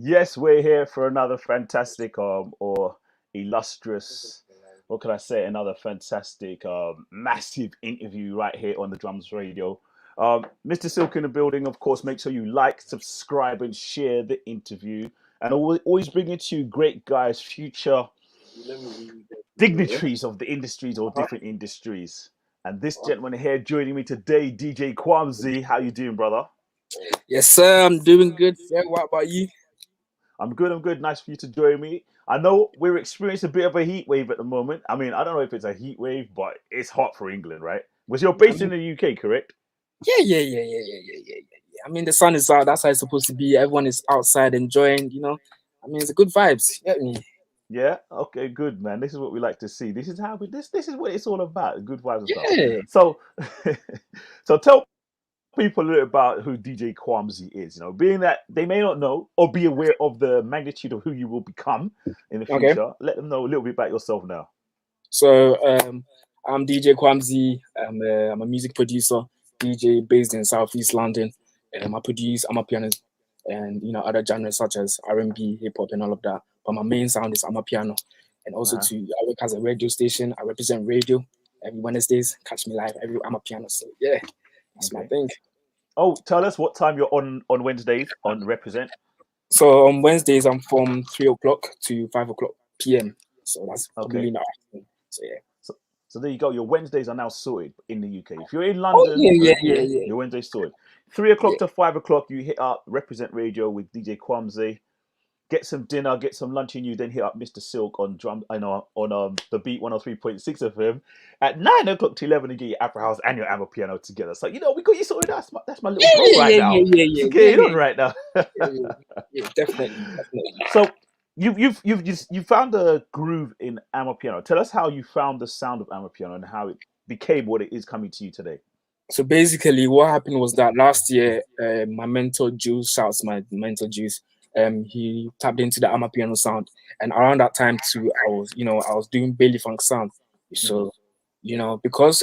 Yes, we're here for another fantastic or illustrious, what can I say? Another fantastic, massive interview right here on the Drums Radio. Mr. Silk in the building, of course. Make sure you like, subscribe, and share the interview. And always bringing to you great guys, future dignitaries of the industries or different industries. And this gentleman here joining me today, DJ Kwamzy. How you doing, brother? Yes, sir. I'm doing good. Sir. What about you? I'm good. I'm good. Nice for you to join me. I know we're experiencing a bit of a heat wave at the moment. I mean, I don't know if it's a heat wave, but it's hot for England, right? Was you're I based in mean, the UK, correct? I mean, the sun is out. That's how it's supposed to be. Everyone is outside enjoying. I mean, it's a good vibes. You get me? Yeah. Okay. Good, man. This is what we like to see. This is how we. This is what it's all about. Good vibes and stuff. Yeah. So, so tell people a little about who DJ Kwamzy is. Being that they may not know or be aware of the magnitude of who you will become in the Okay. future. Let them know a little bit about yourself now. So, I'm DJ Kwamzy. I'm a music producer, DJ based in Southeast London. I produce Amapiano and other genres such as R&B, hip hop, and all of that. But my main sound is Amapiano, and also Uh-huh. I work as a radio station. I represent radio every Wednesdays. Catch me live every Amapiano. So yeah, that's my Okay. thing. Oh, tell us what time you're on Wednesdays on Represent. So on Wednesdays I'm from 3 o'clock to 5 o'clock p.m. So that's probably Okay. in the afternoon. So yeah. So, so there you go. Your Wednesdays are now sorted in the UK. If you're in Oh London yeah, or yeah, yeah, here, yeah, your Wednesday's sorted. 3 o'clock yeah. to 5 o'clock, you hit up Represent Radio with DJ Kwamzy. Get some dinner, get some lunch in you, then hit up Mr. Silk on drum. I know on the beat 103.6 of him at 9 o'clock to 11 to get your Afro House and your Amapiano together. So we got you sorted. That's my little Yeah, bro yeah, right yeah, now. yeah, yeah, Just yeah, yeah, getting on yeah, right now. yeah, yeah, yeah, definitely, definitely. So you found a groove in Amapiano. Tell us how you found the sound of Amapiano and how it became what it is coming to you today. So basically, what happened was that last year, my mentor Juice, shouts my mentor Juice, he tapped into the Amapiano sound, and around that time too, I was doing Bailey Funk sound. Hmm. So, because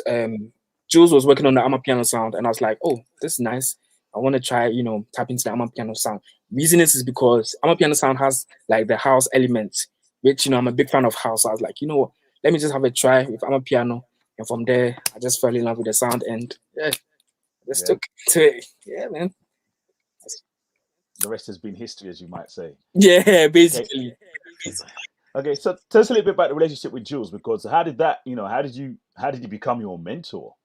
Jules was working on the Amapiano sound, and I was like, oh, this is nice. I want to try, tap into the Amapiano sound. Reason is because Amapiano sound has like the house elements, which I'm a big fan of house. So I was like, what, let me just have a try with Amapiano. And from there, I just fell in love with the sound and yeah, just Yeah. took to it. Yeah, man. The rest has been history, as you might say. Yeah, Okay. basically. Okay. So tell us a little bit about the relationship with Jules, because how did that, how did you become your mentor?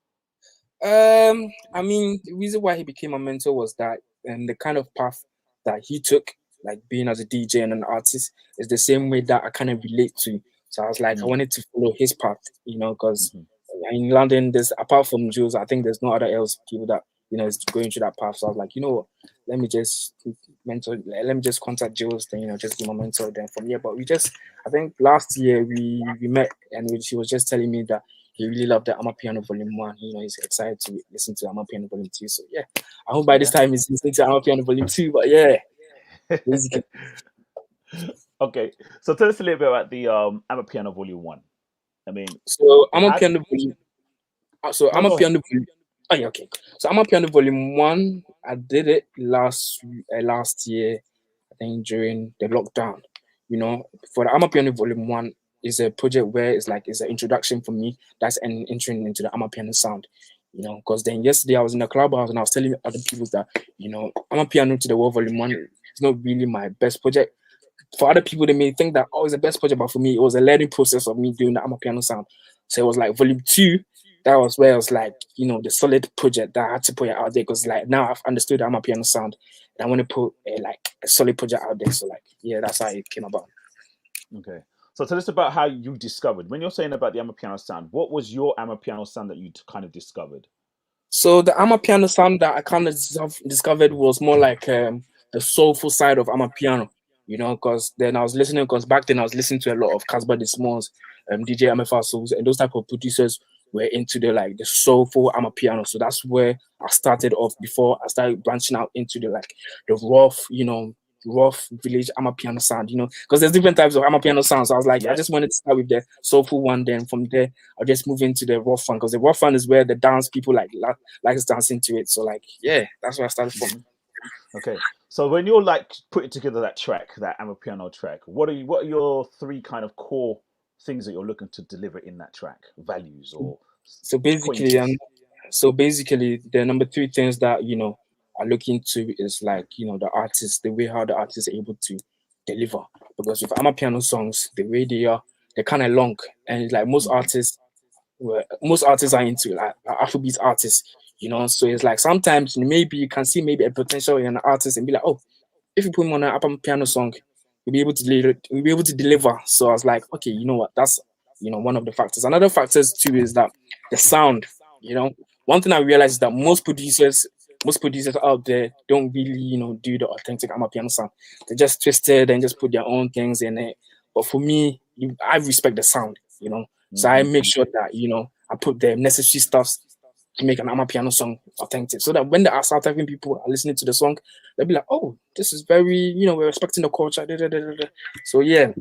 I mean, the reason why he became a mentor was that and the kind of path that he took, like being as a DJ and an artist, is the same way that I kind of relate to. So I was like, I Mm. wanted to follow his path, because Hmm. in London, there's apart from Jules, I think there's no other else people that is going through that path. So I was like, what, let me just let me just contact Jules, then just be my mentor. Then from here, but I think last year we met and she was just telling me that he really loved the Amapiano Volume 1. He's excited to listen to Amapiano Volume 2. So yeah, I hope by this Yeah. time he's listening to Amapiano Volume 2. But yeah, basically. Okay. So tell us a little bit about the Amapiano Volume One. I mean, So how? Amapiano Volume. So No, go ahead. Amapiano Volume. Oh yeah, okay. So Amapiano Volume 1, I did it last year, I think during the lockdown. For the Amapiano Volume 1 is a project where it's an introduction for me. That's an entering into the Amapiano sound. Because then yesterday I was in the clubhouse and I was telling other people that, Amapiano to the World Volume 1 is not really my best project. For other people, they may think that, oh, it's the best project, but for me, it was a learning process of me doing the Amapiano sound. So it was like volume 2. That was where it was like, the solid project that I had to put it out there because like now I've understood the Amapiano sound and I want to put a solid project out there. So like, yeah, that's how it came about. Okay. So tell us about how you discovered. When you're saying about the Amapiano sound, what was your Amapiano sound that you kind of discovered? So the Amapiano sound that I kind of discovered was more like the soulful side of Amapiano, because then I was listening, because back then I was listening to a lot of Casper De Smalls, DJ MFR, and those type of producers were into the soulful Amapiano. So that's where I started off before I started branching out into the rough village Amapiano sound, because there's different types of Amapiano sounds. So I was like, I Yeah. just wanted to start with the soulful one. Then from there, I'll just move into the rough one because the rough one is where the dance people likes dancing to it. So like, yeah, that's where I started from. Hmm. Okay. So when you're like putting together that track, that Amapiano track, what are your three kind of core things that you're looking to deliver in that track? Values or So basically, pointers? the number three things that I look into is like the artist, the way how the artist is able to deliver. Because with Amapiano songs, the way they're kind of long, and like Mm-hmm. most artists are into like Afrobeat artists, So it's like sometimes maybe you can see maybe a potential in an artist and be like, oh, if you put him on an Amapiano song, we'll be able to deliver. So I was like, okay, you know what? That's one of the factors. Another factors too is that the sound. One thing I realized is that most producers out there don't really do the authentic Amapiano sound. They just twist it and just put their own things in it. But for me, I respect the sound. So I Mm-hmm. make sure that I put the necessary stuffs to make an Amapiano song authentic, so that when the South African people are listening to the song, they'll be like, "Oh, this is very, we're respecting the culture." Da, da, da, da, da. So yeah,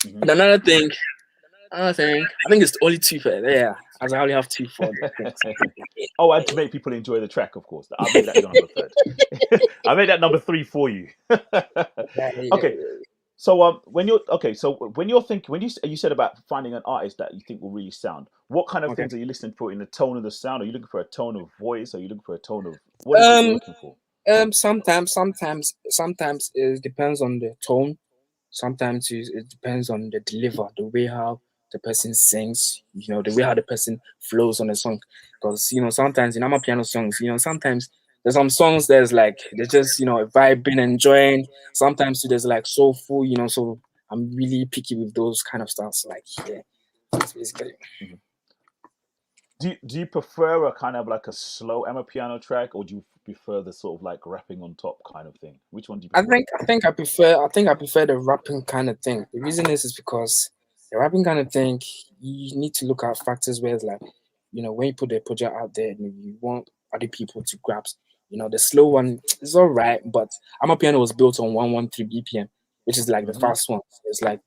Mm-hmm. and I think it's only two for it. Yeah, as I only have two for the things. Oh, and to make people enjoy the track, of course. I made that your number third. I made that number three for you. Yeah, Okay. yeah. So when you're thinking, when you said about finding an artist that you think will really sound, what kind of Okay. things are you listening for in the tone of the sound? Are you looking for a tone of voice? Are you looking for a tone of what is it you're Um, looking for? sometimes it depends on the tone. Sometimes it depends on the deliver, the way how the person sings, the way how the person flows on the song. Because sometimes in Amapiano songs, sometimes there's some songs there's like they're just vibing, enjoying. Sometimes too, there's like soulful, So I'm really picky with those kind of styles. Like yeah, that's basically. Mhm. Do you prefer a kind of like a slow piano track, or do you prefer the sort of like rapping on top kind of thing? Which one do you prefer? I think I prefer the rapping kind of thing. The reason is because the rapping kind of thing, you need to look at factors where it's like, when you put the project out there, you want other people to grasp. The slow one is all right, but Amapiano was built on 113 BPM, which is like the Hmm. fast one. So it's like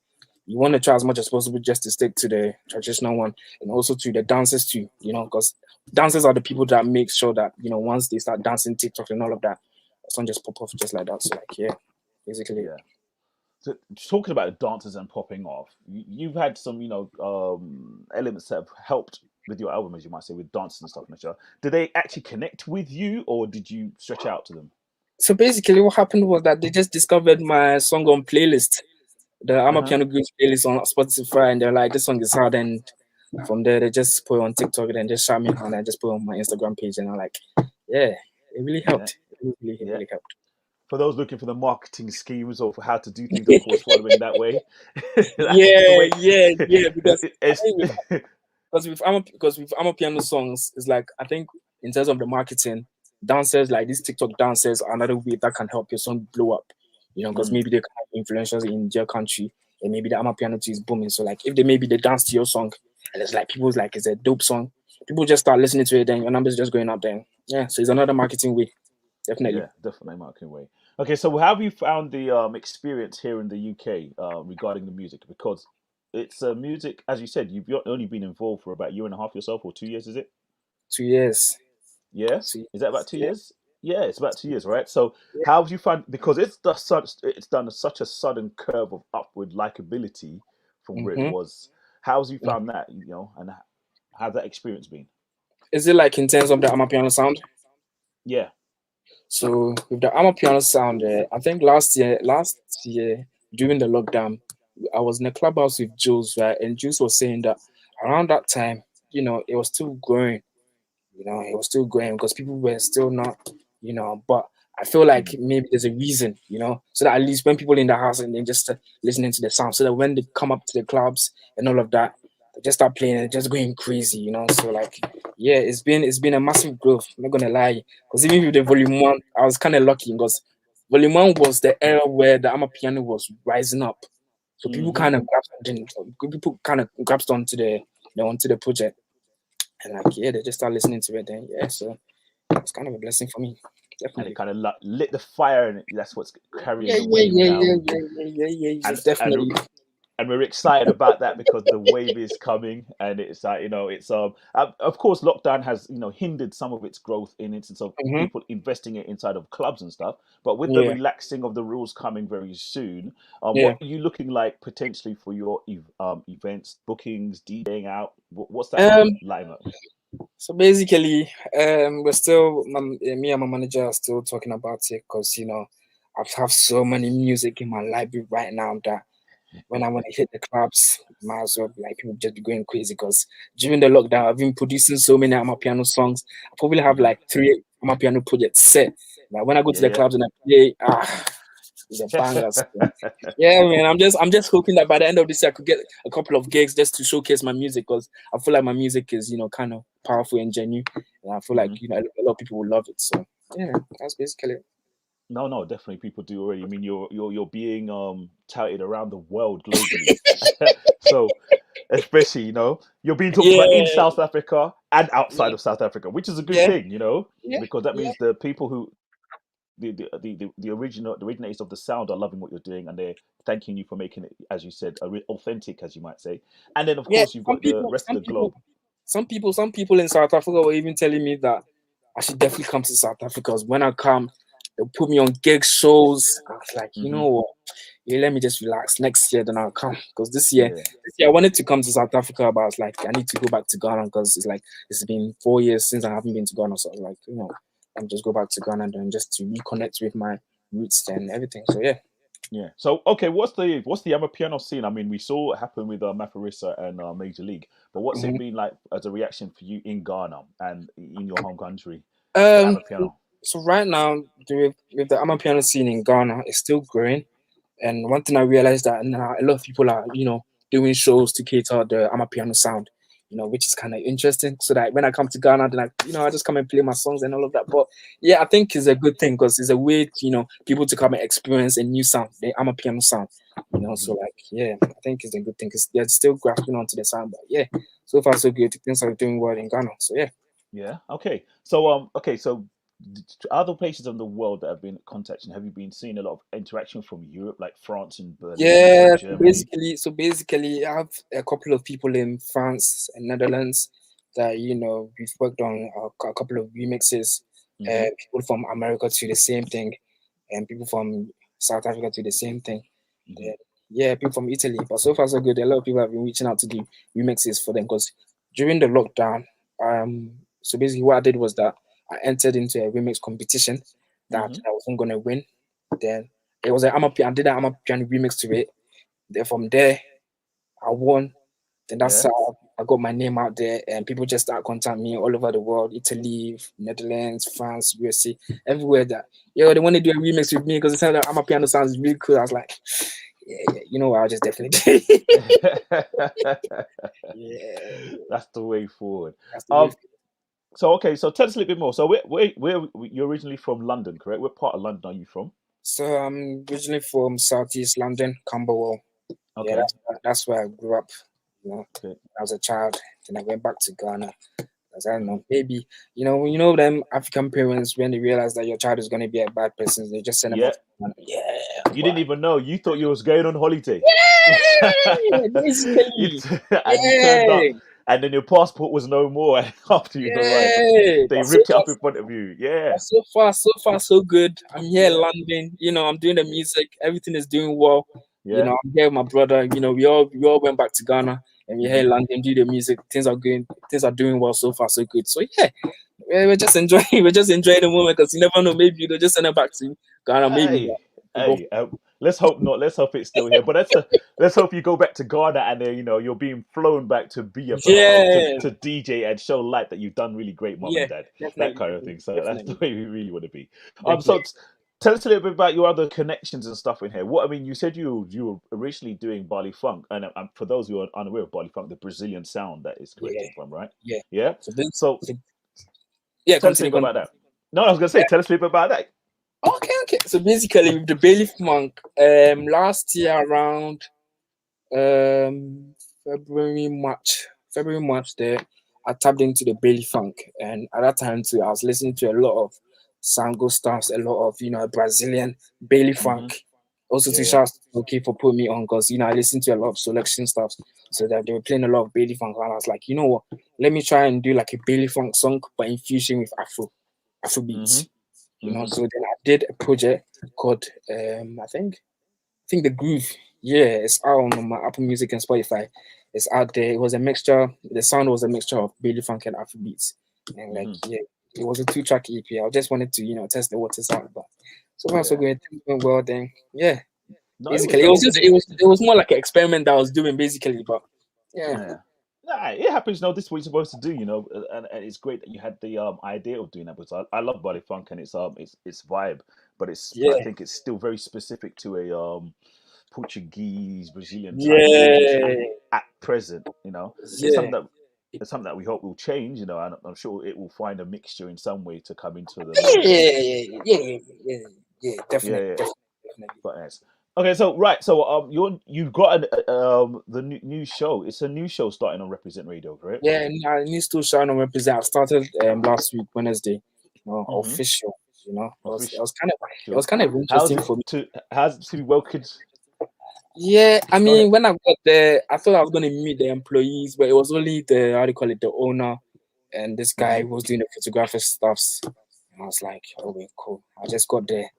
you want to try as much as possible just to stick to the traditional one, and also to the dancers too, because dancers are the people that make sure that once they start dancing TikTok and all of that, the song just pop off just like that. So like yeah, basically. Yeah. So talking about dancers and popping off, you've had some, elements that have helped with your album, as you might say, with dances and stuff. Nature. Did they actually connect with you, or did you stretch out to them? So basically, what happened was that they just discovered my song on playlist, the Uh huh. Amapiano Groups playlist on Spotify, and they're like, "This song is hard." And from there, they just put it on TikTok and then just shout me, and I just put it on my Instagram page, and I'm like, "Yeah, it really Yeah. helped. It Yeah. really helped." For those looking for the marketing schemes or for how to do things, of course, following that way, that's the Yeah, way. yeah. Because I It's, think because with Amapiano songs, it's like I think in terms of the marketing, dancers like these TikTok dancers are another way that can help your song blow up. Because mm, maybe they can have influencers in their country, and maybe the Amapiano too is booming. So like if they dance to your song, and it's like people's like it's a dope song, people just start listening to it, then your numbers just going up. Then yeah, so it's another marketing way, definitely. yeah, definitely marketing way. Okay, so how have you found the experience here in the UK regarding the music? Because it's music, as you said, you've only been involved for about a year and a half yourself, or 2 years, is it? 2 years, Yeah, is that about 2 years? yeah. Yeah, it's about 2 years, right? So how have you found, because it's done such a sudden curve of upward likability from where it Mm-hmm. was. How have you found that? And how's that experience been? Is it like in terms of the Amapiano sound? Yeah. So with the Amapiano sound, I think last year during the lockdown, I was in a clubhouse with Jules, right? And Jules was saying that around that time, it was still growing. It was still growing because people were still not, But I feel like Mm, maybe there's a reason, so that at least when people in the house and they just listening to the sound, so that when they come up to the clubs and all of that, they just start playing and just going crazy. So like, yeah, it's been a massive growth. I'm not gonna lie, because even with the volume one, I was kind of lucky because volume one was the era where the Amapiano was rising up, so mm-hmm. people kind of grasped onto the project, and like yeah, they just start listening to it. Then yeah, so it's kind of a blessing for me, And it definitely. kind of lit the fire, and that's what's carrying Yeah, the yeah, wave yeah, now. yeah, yeah, yeah, yeah, yeah, And definitely. and we're excited about that because the wave is coming, and it's like, it's of course lockdown has hindered some of its growth in instance of Mm-hmm. people investing it inside of clubs and stuff. But with the Yeah, relaxing of the rules coming very soon, yeah. what are you looking like potentially for your events, bookings, DJing out? What's that Um, lineup? so basically, we're still me and my manager are still talking about it because I have so many music in my library right now that when I want to hit the clubs, might as well be like people just be going crazy because during the lockdown, I've been producing so many Amapiano songs. I probably have Hmm. like 3 Amapiano projects set. Like when I go to the Yeah, clubs and I play, it's a banger. So, yeah. yeah, man. I'm just hoping that by the end of this year I could get a couple of gigs just to showcase my music because I feel like my music is kind of powerful and genuine, and I feel like Hmm. a lot of people will love it. So yeah, that's basically it. No, no, definitely people do already. I mean, you're being touted around the world globally. So especially, you're being talked about in Yeah, South Africa and outside yeah, of South Africa, which is a good yeah, thing, yeah, because that yeah. means the people who the originators of the sound are loving what you're doing, and they're thanking you for making it, as you said, authentic, as you might say. And then of Yeah, course you've got the rest of the globe. some people in South Africa were even telling me that I should definitely come to South Africa because when I come, they'll put me on gig shows. I was like, you Hmm. know what? Yeah, let me just relax. Next year, then I'll come. Because Yeah, this year I wanted to come to South Africa, but I was like, I need to go back to Ghana because it's like it's been 4 years since I haven't been to Ghana. So I was like, I'm just go back to Ghana then just to reconnect with my roots and everything. So yeah. yeah. So okay, what's the Amapiano scene? I mean, we saw it happen with Mafarisa and Major League, but what's it Mhm. been like as a reaction for you in Ghana and in your home country for Um. Amapiano? So right now, with the Amapiano scene in Ghana, it's still growing. And one thing I realized that now a lot of people are, doing shows to cater the Amapiano sound, which is kind of interesting. So that when I come to Ghana, then I just come and play my songs and all of that. But yeah, I think it's a good thing because it's a way, people to come and experience a new sound, the Amapiano sound. So Hmm. like, yeah, I think it's a good thing because they're still grasping onto the sound. But yeah, so far so good. Things are doing well in Ghana. So yeah. Yeah. Okay. So other places in the world that have been contacting, have you been seeing a lot of interaction from Europe, like France and Berlin or Yeah, Germany? so basically, I have a couple of people in France and Netherlands that we've worked on a couple of remixes. Hmm. People from America to the same thing, and people from South Africa to the same thing. Hmm. Uh, yeah, people from Italy, but so far so good. A lot of people have been reaching out to do remixes for them because during the lockdown, so basically what I did was that I entered into a remix competition that Hmm. I wasn't gonna win. Then it was I did an Amapiano remix to it. Then from there, I won. Then that's Yeah. how I got my name out there, and people just start contacting me all over the world: Italy, Netherlands, France, USA, everywhere. That they want to do a remix with me because it sounds like Amapiano sounds really cool. I was like, yeah, yeah, you know what? I'll just definitely. Yeah, That's the way forward. that's the way. Um. So okay. So tell us a little bit more. So where you're originally from? London, correct? What part of London are you from? So I'm originally from Southeast London, Camberwell. Yeah, Okay. that's where I grew up. Okay. I was a child. Then I went back to Ghana. Because I don't Hmm. know, maybe them African parents when they realize that your child is going to be a bad person, they just send them Yeah. off. Yeah, You but didn't even know. You thought you was going on holiday. yeah, you basically, and you turned yeah, up, and then your passport was no more after you arrived. yeah. They ripped it up in front of you. Yeah, So far, so good. I'm here in yeah, London. I'm doing the music. Everything is doing well. yeah. I'm here with my brother. We all went back to Ghana, and we're here Hmm. in London, do the music. Things are doing well so far, so good. So yeah, we're just enjoying. We're just enjoying the moment because you never know. Maybe they'll just send it back to Ghana. Maybe Hey, to go. hey. Let's hope not. Let's hope it's still here. But let's hope you go back to Ghana and you're being flown back to be Yeah, to DJ and show light that you've done really great, mom yeah, and dad, that definitely, kind of thing. So that's the definitely, way we really want to be. definitely. So tell us a little bit about your other connections and stuff in here. What I mean, you said you were originally doing Bali Funk, and for those who are unaware of Bali Funk, the Brazilian sound that is Yeah, created from, right? yeah. Yeah. So this, So so, yeah, tell us a continue, little bit continue. about that. No, I was gonna say, tell us a little bit about that. Okay, okay. So basically, with the Bailiff Monk, last year around um February, March there, I tapped into the Bailey Funk, and at that time too, I was listening to a lot of Sango stuffs, a lot of Brazilian Bailey Hmm. Funk. Also to Yeah. shout to okay for putting me on because I listen to a lot of selection stuff. So that they were playing a lot of Bailey Funk, and I was like, you know what? Let me try and do like a Bailey Funk song, but infusing with Afro Mm-hmm. beats. Mm-hmm. So then I did a project called I think the Groove. Yeah, it's out on my Apple Music and Spotify. It's out there. It was a mixture. The sound was a mixture of Bailey Funk and Afro beats, and like Mm-hmm. yeah, it was a 2-track EP. I just wanted to test the waters out, but so far so Yeah. good. Things went well. Then yeah, No, it was basically it was dope. just it was more like an experiment that I was doing basically, but yeah, Yeah. Nah, it happens. No, this is what you're supposed to do, and it's great that you had the idea of doing that because I love body funk and it's vibe, but I yeah, think it's still very specific to a Portuguese Brazilian type audience yeah, at present. It's yeah. something that we hope will change. And I'm sure it will find a mixture in some way to come into the Yeah, mainstream. definitely, Yeah, yeah. definitely. But yes. Okay, so right, so you've got the new show. It's a new show starting on Represent Radio, correct? Yeah, and I need to shine and represent. I started last week Wednesday, Mm-hmm. official. It Official. was kind of How's interesting it for me. to be well kids? Yeah, I Go ahead. mean, when I got there, I thought I was gonna meet the employees, but it was only the how do you call it, the owner and this guy Mm-hmm. who was doing the photographic stuffs. And I was like, okay, cool. I just got there.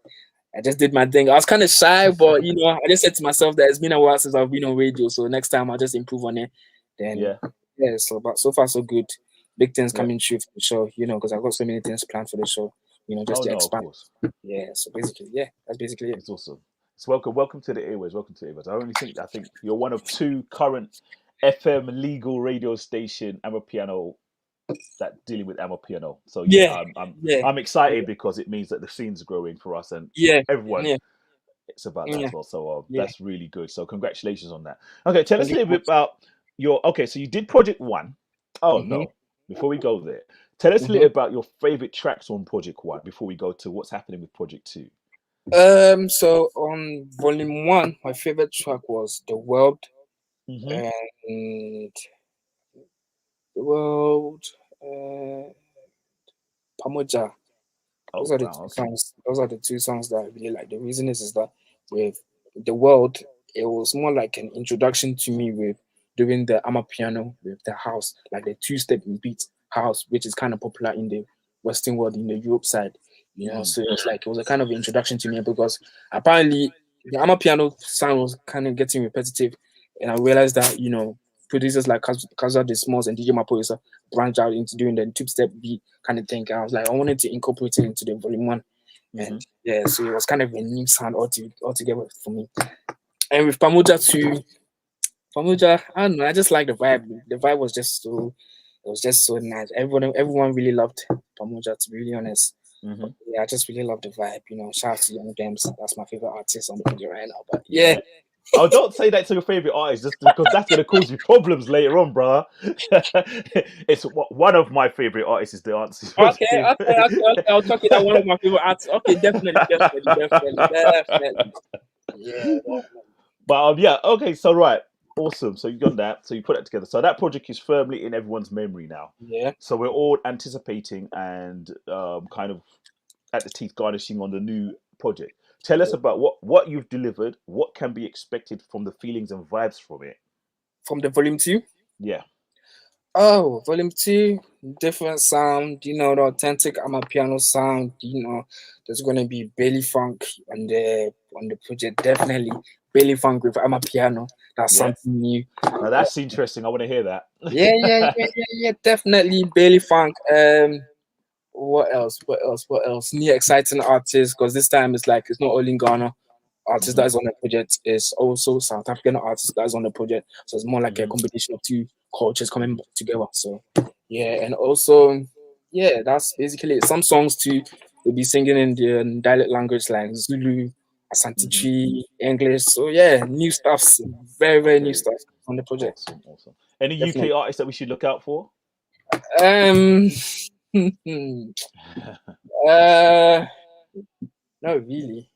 I just did my thing. I was kind of shy, but I just said to myself that it's been a while since I've been on radio, so next time I'll just improve on it. Then, Yeah. yeah. But so far so good. Big things Yeah. coming true for the show, because I've got so many things planned for the show, just Oh to no, of expand. course. Yeah. So basically, yeah, that's basically it. It's awesome. It's welcome to the airways. Welcome to the airways. I think you're one of two current FM legal radio station Amapiano that dealing with Amapiano. So yeah, Yeah, I'm yeah, I'm excited because it means that the scene's growing for us and yeah, everyone. yeah, It's about that yeah, as well. So yeah. that's really good. So congratulations on that. Okay, tell us Thank a you little so bit about your. Okay, so you did Project One. Oh much. no, before we go there, tell us a Hmm. little about your favorite tracks on Project One before we go to what's happening with Project Two. So on volume one, my favorite track was The World Mm-hmm. and The World, uh, Pamoja. Oh wow. Okay. Those are the two songs that I really like. The reason is that with The World, it was more like an introduction to me with doing the Amapiano with the house, like the two-step beat house, which is kind of popular in the Western world, in the Europe side. Mm-hmm. So it was a kind of introduction to me because apparently the Amapiano sound was kind of getting repetitive, and I realized that producers like Kaza De Smalls and DJ Mapoisa branch out into doing the two-step beat kind of thing. I was like, I wanted to incorporate it into the volume one. And Mm-hmm. yeah, so it was kind of a new sound altogether for me. And with Pamuja, I don't know, I just like the vibe. The vibe was just so nice. Everyone really loved Pamuja, to be really honest. Mm-hmm. Yeah, I just really love the vibe. Shout out to Young Dems. That's my favorite artist on the project right now. But yeah. Yeah. Oh, don't say that to your favorite artist just because that's gonna cause you problems later on, brother. It's one of my favorite artists is the answer. Okay, okay, okay, okay. I'll talk it out. One of my favorite artists. Okay, definitely, definitely, definitely, definitely. Yeah, But yeah, okay, so right, awesome. So you've done that. So you put that together. So that project is firmly in everyone's memory now. yeah. So we're all anticipating and kind of at the teeth garnishing on the new project. Tell us Yeah. about what you've delivered. What can be expected from the feelings and vibes from it? From the volume two. Yeah. Oh, volume two, different sound, the authentic Amapiano sound, there's gonna be Bailey Funk on the project, definitely. Bailey Funk with Amapiano. That's Yeah. something new. Now that's interesting. I want to hear Yeah, yeah, that. yeah, yeah, yeah, definitely Bailey Funk. What else? What else? What else? New exciting artists, because this time it's not only Ghana artist Hmm. that is on the project, it's also South African artist that is on the project. So it's more like a Hmm. combination of two cultures coming Hmm. together. So yeah, and also yeah, that's basically it. Some songs too will be singing in the dialect language like Zulu, Asante Hmm. Tree, English. So yeah, new stuffs, very very new Okay. stuff on the project. Awesome. Awesome. Any UK Definitely. artists that we should look out for? Um, uh, not really.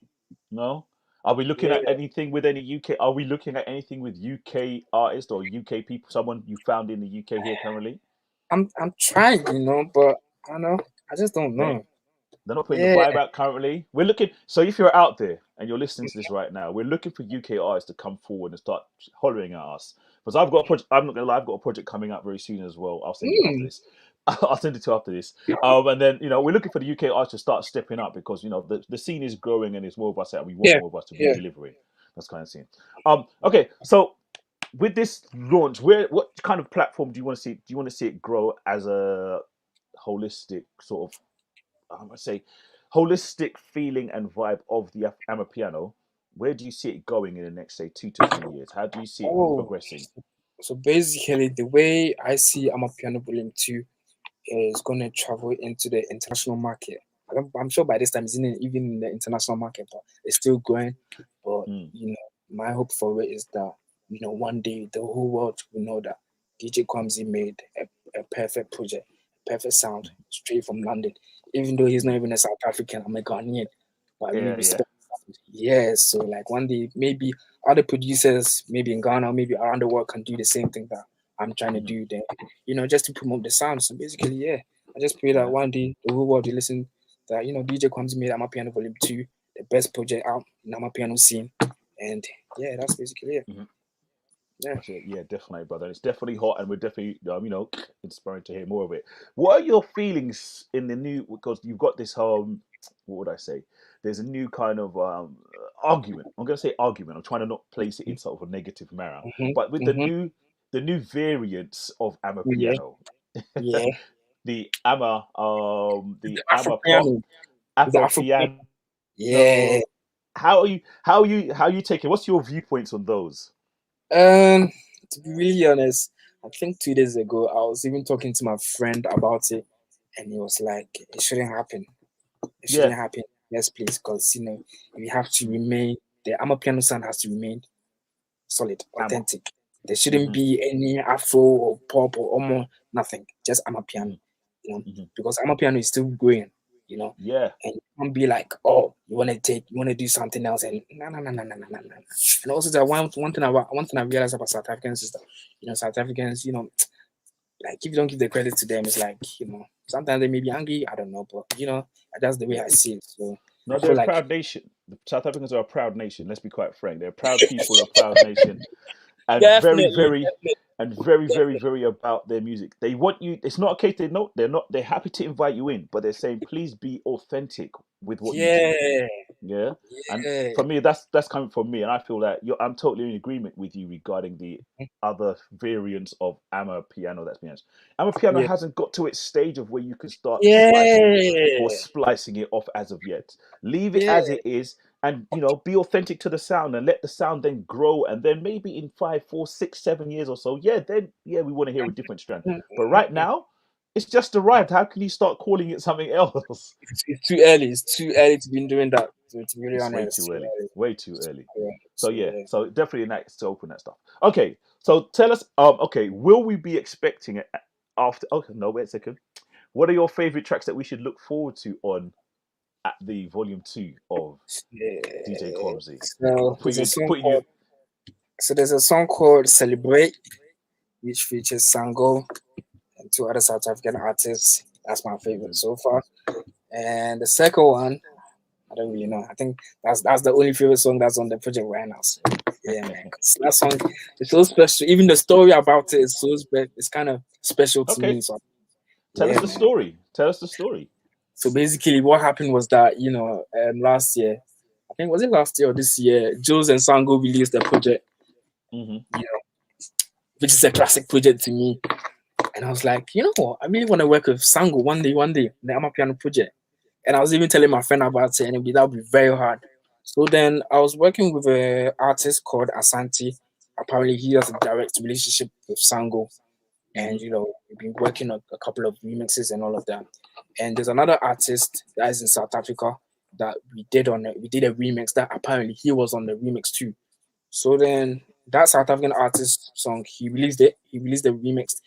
No. Are we looking Yeah, at anything with any UK? Are we looking at anything with UK artists or UK people? Someone you found in the UK here currently? I'm trying, but I don't know. I just don't Okay. know. They're not putting the Yeah. vibe out currently. We're looking. So if you're out there and you're listening to this right now, we're looking for UK artists to come forward and start hollering at us. Because I've got a project. I'm not gonna lie. I've got a project coming up very soon as well. I'll send you after Mm. this. I'll send it to you after this. And then we're looking for the UK artists to start stepping up because the scene is growing and it's more of us that we want Yeah. more of us to be Yeah. delivering. That's kind of scene. Okay. So with this launch, what kind of platform do you want to see? Do you want to see it grow as a holistic sort of, I would say, holistic feeling and vibe of the Amapiano? Where do you see it going in the next, say, 2 to 3 years? How do you see it Oh, progressing? so basically, the way I see Amapiano Volume 2 is going to travel into the international market. I'm sure by this time it's even in the international market, but it's still growing. But Mm, my hope for it is that one day the whole world will know that DJ Kwamzy made a perfect project, perfect sound straight from London. Even though he's not mm. even a South African, I'm a Ghanaian, but I really Yeah, yeah. respect. Yes, so like one day maybe other producers, maybe in Ghana, or maybe around the world, can do the same thing that I'm trying to Mhm. do there. Just to promote the sound. So basically, yeah, I just pray that Yeah. one day the whole world will listen that DJ Kwamzy made Amapiano Volume 2, the best project out in Amapiano scene. And yeah, that's basically it. Mhm. Yeah. That's it. Yeah, definitely, brother. It's definitely hot, and we're definitely, inspired to hear more of it. What are your feelings in the new? Because you've got this what would I say? There's a new kind of argument. I'm going to say argument. I'm trying to not place it in sort of a negative manner, Mm-hmm. but with Mm-hmm. the new variants of Yeah. Amapiano, Yeah. the The Ama pop, Afropiano. The Afropiano. Afropiano. Yeah. How are you taking? What's your viewpoints on those? To be really honest, I think 2 days ago I was even talking to my friend about it, and he was like, "It shouldn't happen. It Yeah. shouldn't happen. Yes, please, because we have to Mm. remain. The Amapiano sound has to remain solid, Ama. authentic. There shouldn't Hmm. be any Afro or pop or almost nothing. Just Amapiano, Hmm. because Amapiano is still growing, you know. Yeah. And you can't be like, oh, you want to do something else, and no, no, no, no, no, no, no, no. And also, that one thing I realized about South Africans is that South Africans, like if you don't give the credit to them, it's like sometimes they may be angry. I don't know, but that's the way Yeah. I see it. So No, I they're feel a like proud nation. The South Africans are a proud nation. Let's be quite frank. They're proud people, a proud nation, and very, definitely, very, definitely, and very, very, definitely. very about their music. They want you. It's not a case they're not. They're happy to invite you in, but they're saying please be authentic with what you do. Yeah, Yeah, and yeah, for me, that's coming from me, and I feel that I'm totally in agreement with you regarding the other variants of Amapiano that's been used. Amapiano yeah, hasn't got to its stage of where you can start slicing it or yeah, splicing it off as of yet. Leave it yeah. as it is, and be authentic to the sound, and let the sound then grow, and then maybe in 5, 4, 6, 7 years or so, we want to hear a different strand. But right now, it's just arrived. How can you start calling it something else? It's too early. It's too early to be doing that. To be really It's way honest, too too early. early. Way too It's early. too early. So So yeah, yeah. so definitely nice to open that stuff. Okay, so tell us. Okay, will we be expecting it after? Okay, no, wait a second. What are your favorite tracks that we should look forward to on at the volume 2 of DJ Yeah. Kwamzy? So Put you, put you. there's a song called Celebrate, which features Sango and two other South African artists. That's my favorite Mhm. so far. And the second one, I don't really know. I think that's the only favorite song that's on the project right now. So yeah, man. 'Cause that song is so special. Even the story about it is so it's kind of special to Okay, me. So tell us yeah, the man. story. Tell us the story. So basically, what happened was that last year, I think was it last year or this year, Jules and Sango released a project, Hmm. you know, which is a classic project to me. And I was like, you know what, I really want to work with Sango one day, the Amapiano project. And I was even telling my friend about it, and that would be very hard. So then I was working with an artist called Asante. Apparently, he has a direct relationship with Sango, Hmm. and we've been working on a couple of remixes and all of that. And there's another artist that is in South Africa that we did a remix that apparently he was on the remix too. So then that South African artist song, he released it. He released the remix,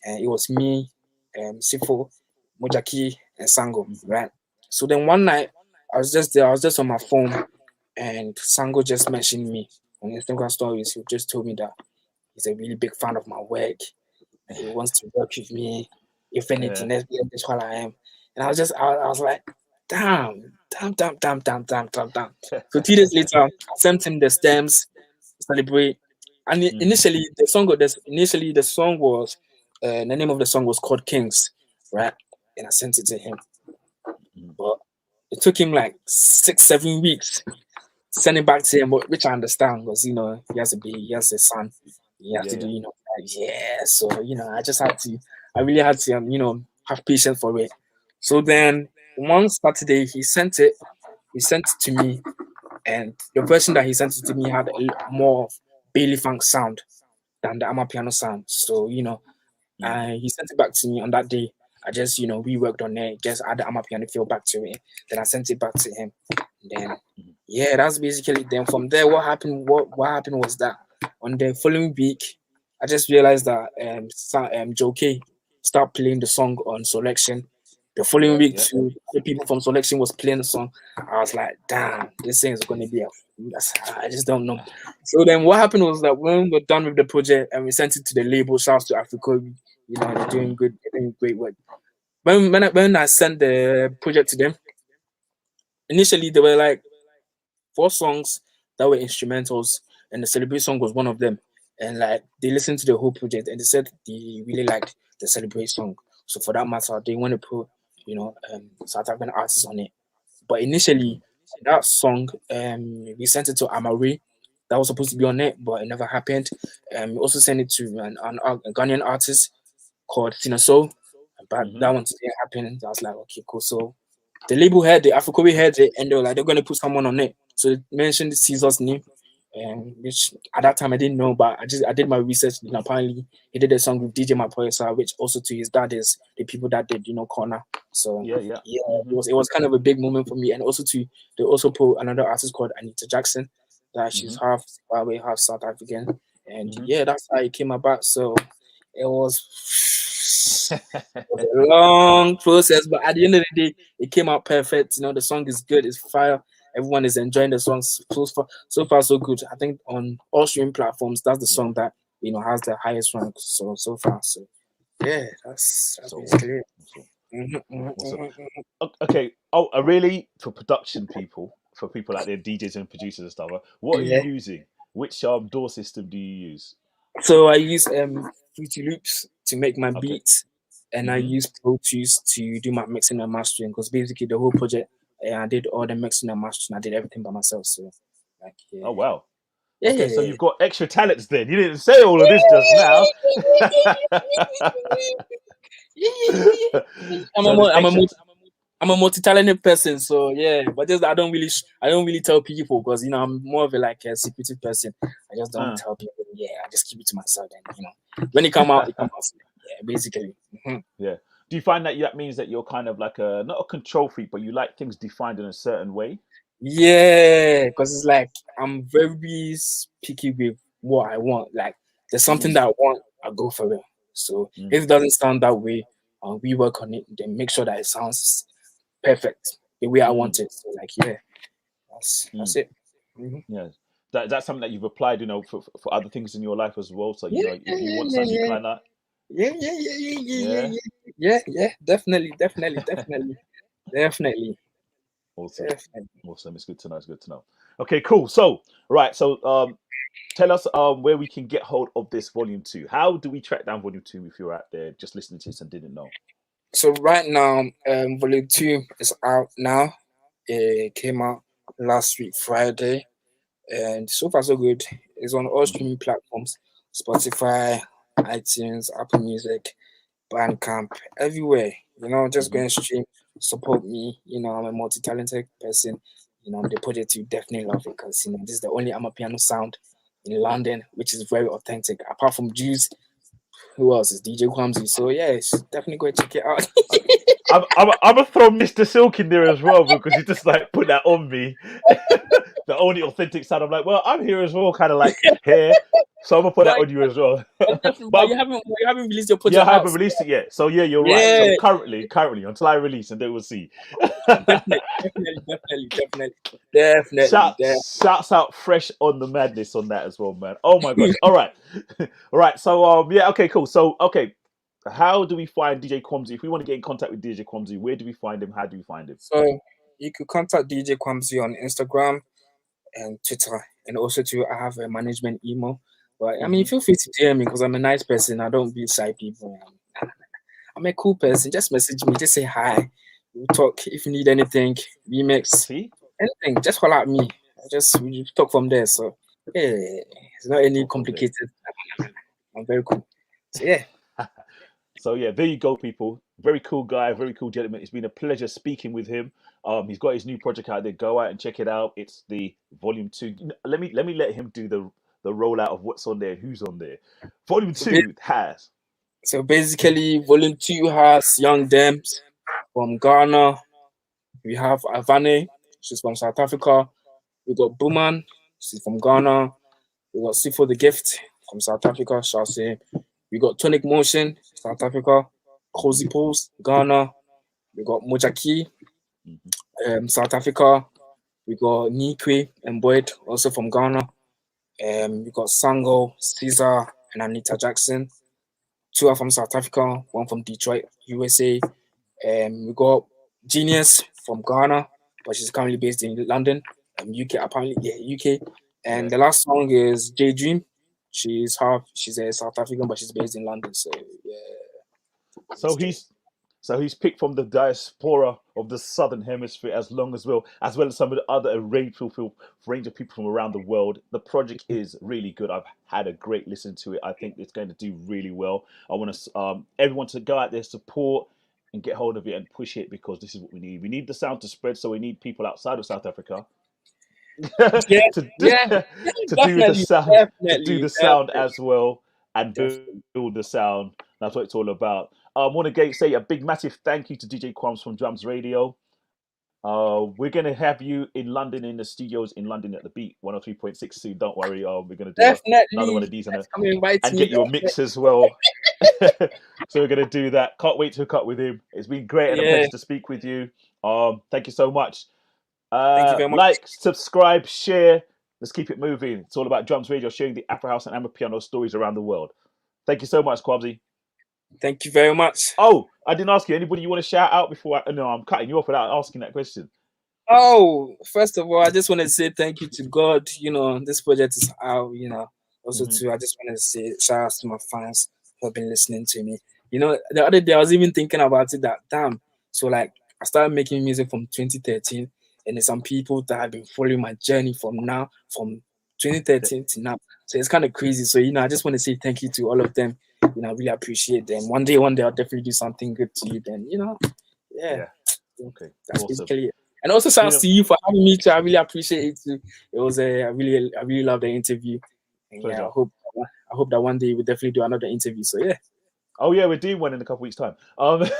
and it was me, Sifo, Mojaki, and Sango, Hmm. right? So then one night I was just there. I was just on my phone, and Sango just mentioned me on Instagram stories. He just told me that he's a really big fan of my work. He wants to work with me. If anything, Yeah. that's what I am. And I was like, damn. So 2 days later, I sent him the stems, celebrate. And initially, the song was, the name of the song was called Kings, right? And I sent it to him, but it took him like 6, 7 weeks to send it back to him, which I understand because he has a baby, he has a son, he has to do, yeah. So I really had to, have patience for it. So then one Saturday he sent it to me, and the version that he sent it to me had more of Bailey Funk sound than the Amapiano sound. So he sent it back to me on that day. I just reworked on it, just add the Amapiano feel back to it. Then I sent it back to him. Then that's basically. Then from there, what happened? What happened was that on the following week, I just realized that Joe K started playing the song on Selection. The following week, too, the people from Selection was playing the song. I was like, damn, this thing is going to be I just don't know. So then what happened was that when we're done with the project and we sent it to the label, shouts to Africa, they're doing good, they're doing great work. When I sent the project to them, initially there were like 4 songs that were instrumentals, and the Celebrate song was one of them. And like they listened to the whole project and they said they really liked the Celebrate song. So for that matter, they want to put South African artists on it. But initially, that song, we sent it to Amari. That was supposed to be on it, but it never happened. We also sent it to a Ghanaian artist called Tina Soul, but that one didn't happen. I was like, okay, cool. So the label heard it, Afrokobi heard it, and they were like, they're going to put someone on it. So they mentioned Caesar's name, which at that time I didn't know, but I did my research, and apparently he did a song with DJ Mapoyasa, which also to his dad is the people that did, Corner. So it was kind of a big moment for me. And also they also put another artist called Anita Jackson, that she's half Zimbabwe, half South African. And that's how it came about. So it was a long process, but at the end of the day, it came out perfect. The song is good, it's fire. Everyone is enjoying the song so far, so good. I think on all streaming platforms, that's the song that has the highest rank so far. So that's basically it. Okay. Oh, really? For production people, for people like their DJs and producers and stuff. What are you using? Which DAW system do you use? So I use Fruity Loops to make my beats, and I use Pro Tools to do my mixing and mastering. Because basically the whole project, I did all the mixing and mastering. I did everything by myself. So oh wow. Okay, so you've got extra talents then. You didn't say all of this just now. I'm a multi-talented person, so but just I don't really tell people because I'm more of a secretive person. I just don't tell people. I just keep it to myself. And when it come out, it comes out. Basically. Yeah. Do you find that means that you're kind of like not a control freak, but you like things defined in a certain way? Yeah, because it's like I'm very picky with what I want. Like there's something that I want, I go for it. So if it doesn't sound that way, we work on it, then make sure that it sounds perfect the way I want it. So that's it. Yeah, that's something that you've applied, for other things in your life as well. So if you want something, you kind of definitely. Awesome. It's good to know. Okay, cool. So tell us where we can get hold of this volume 2. How do we track down volume 2 if you're out there just listening to this and didn't know? So right now, volume 2 is out now. It came out last week Friday, and so far so good. It's on all streaming platforms: Spotify, iTunes, Apple Music, Bandcamp, everywhere. Just go and stream, support me. I'm a multi-talented person. The project you definitely love it because this is the only Amapiano sound in London, which is very authentic. Apart from Jews, who else is DJ Kwamzy? So it's definitely go and check it out. I'm gonna throw Mr. Silk in there as well because you just like put that on me. The only authentic sound. I'm like, well, I'm here as well, kind of like here. So I'm gonna put that on you as well. But you haven't released your project. Yeah, I haven't released it yet. So you're right. So currently, until I release, and then we'll see. Definitely. Shouts out fresh on the madness on that as well, man. Oh my gosh. All right. So okay, cool. So how do we find DJ Kwamzy? If we want to get in contact with DJ Kwamzy, where do we find him? How do we find him? So you could contact DJ Kwamzy on Instagram and Twitter, and also too I have a management email. But I mean, feel free to DM me because I'm a nice person. I don't be shy people. I'm a cool person. Just message me. Just say hi. We'll talk if you need anything. Remix, See? anything. Just call out me. We talk from there. So yeah, it's not any Talk from there. complicated. I'm very cool. So yeah. So yeah, there you go, people. Very cool guy, very cool gentleman. It's been a pleasure speaking with him. He's got his new project out there. Go out and check it out. It's the Volume 2. Let me let him do the rollout of what's on there, who's on there. Volume So, 2 has. so basically, Volume 2 has Young Dems from Ghana. We have Avane, she's from South Africa. We got Booman, she's from Ghana. We got Sifo the Gift from South Africa, shall I say. We got Tonic Motion, South Africa. Cozy Pose, Ghana. We got Mojaki, South Africa. We got Nikwe and Boyd, also from Ghana. We got Sango, Caesar, and Anita Jackson. 2 are from South Africa, 1 from Detroit, USA. We got Genius from Ghana, but she's currently based in London, UK, apparently, yeah, UK. And the last song is J Dream. She's a South African, but she's based in London. So yeah. So he's picked from the diaspora of the Southern Hemisphere as well as some of the other range of people from around the world. The project is really good. I've had a great listen to it. I think it's going to do really well. I want to everyone to go out there, support and get hold of it and push it because this is what we need. We need the sound to spread, so we need people outside of South Africa Yeah, to yeah, do the definitely, sound, definitely. as well and build the sound. That's what it's all about. I want to say a big, massive thank you to DJ Kwamzy from Drums Radio. We're gonna have you in London in the studios in London at the Beat 103.6 soon. Don't worry. We're gonna do another one of these and get you a mix as well. So we're gonna do that. Can't wait to hook up with him. It's been great and a pleasure to speak with you. Thank you so much. Thank you very much. Like, subscribe, share. Let's keep it moving. It's all about Drums Radio, sharing the Afro House and Amapiano stories around the world. Thank you so much, Kwamzy. Thank you very much. Oh, I didn't ask you. Anybody you want to shout out before? No, I'm cutting you off without asking that question. Oh, first of all, I just want to say thank you to God. You know, this project is out. You know, also too, I just want to say shout out to my fans who have been listening to me. You know, the other day I was even thinking about it that damn. So like, I started making music from 2013, and there's some people that have been following my journey from 2013 to now. So it's kind of crazy. So you know, I just want to say thank you to all of them. You know, I really appreciate them. One day I'll definitely do something good to you. Then you know, yeah. Okay, that's awesome. Basically it. And also shouts to you for having me too. I really appreciate it too. It was I really love the interview. And pleasure. yeah, I hope that one day we'll definitely do another interview. So yeah. Oh yeah, we're doing one in a couple weeks' time. On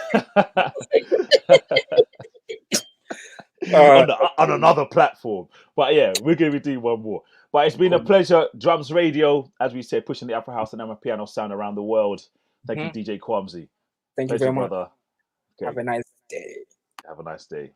another platform. But yeah, we're going to be doing one more. But it's been a pleasure. Drums Radio, as we said, pushing the Afro House and Amapiano sound around the world. Thank you, DJ Kwamzy. Thank you very much. Brother. Okay. Have a nice day. Have a nice day.